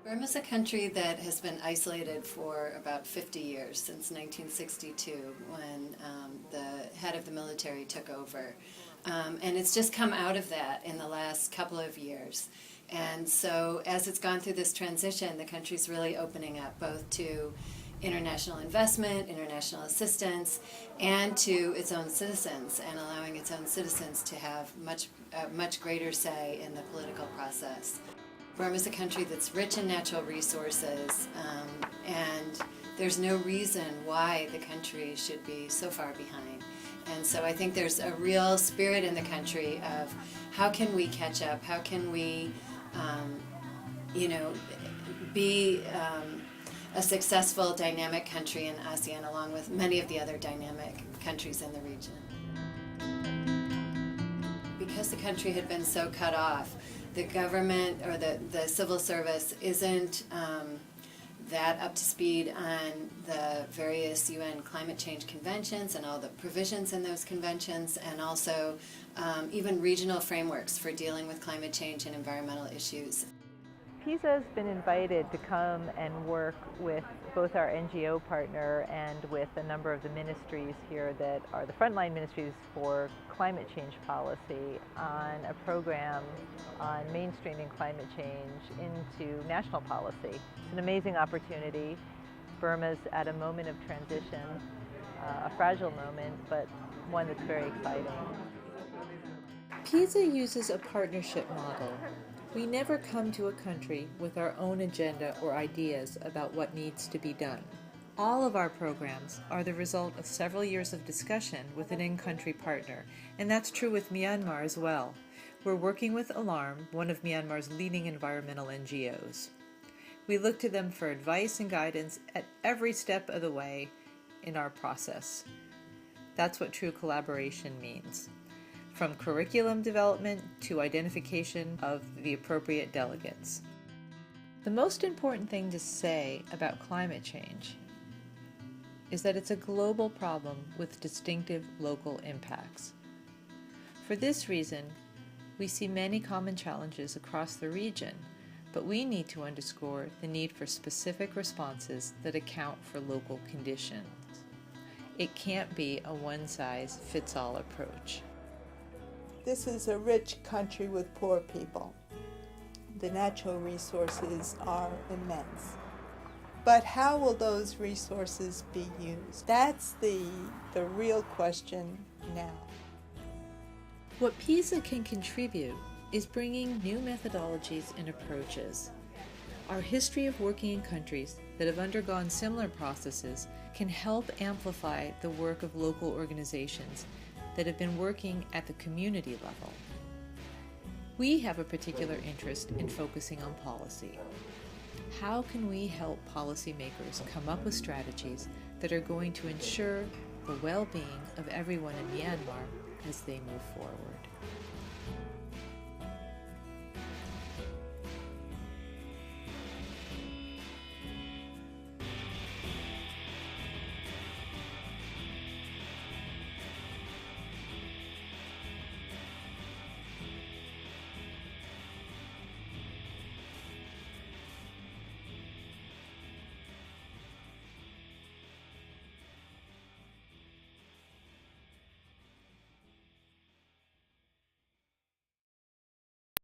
Burma is a country that has been isolated for about 50 years, since 1962, when the head of the military took over. And it's just come out of that in the last couple of years. And so as it's gone through this transition, the country's really opening up both to international investment, international assistance, and to its own citizens, and allowing its own citizens to have much greater say in the political process. Burma is a country that's rich in natural resources, and there's no reason why the country should be so far behind. And so I think there's a real spirit in the country of how can we catch up, how can we be a successful, dynamic country in ASEAN along with many of the other dynamic countries in the region. Because the country had been so cut off, the government or the civil service isn't that up to speed on the various UN climate change conventions and all the provisions in those conventions, and also even regional frameworks for dealing with climate change and environmental issues. PISA has been invited to come and work with both our NGO partner and with a number of the ministries here that are the frontline ministries for climate change policy on a program on mainstreaming climate change into national policy. It's an amazing opportunity. Burma's at a moment of transition, a fragile moment, but one that's very exciting. PISA uses a partnership model. We never come to a country with our own agenda or ideas about what needs to be done. All of our programs are the result of several years of discussion with an in-country partner, and that's true with Myanmar as well. We're working with Alarm, one of Myanmar's leading environmental NGOs. We look to them for advice and guidance at every step of the way in our process. That's what true collaboration means. From curriculum development to identification of the appropriate delegates. The most important thing to say about climate change is that it's a global problem with distinctive local impacts. For this reason, we see many common challenges across the region, but we need to underscore the need for specific responses that account for local conditions. It can't be a one-size-fits-all approach. This is a rich country with poor people. The natural resources are immense. But how will those resources be used? That's the real question now. What PISA can contribute is bringing new methodologies and approaches. Our history of working in countries that have undergone similar processes can help amplify the work of local organizations that have been working at the community level. We have a particular interest in focusing on policy. How can we help policymakers come up with strategies that are going to ensure the well-being of everyone in Myanmar as they move forward?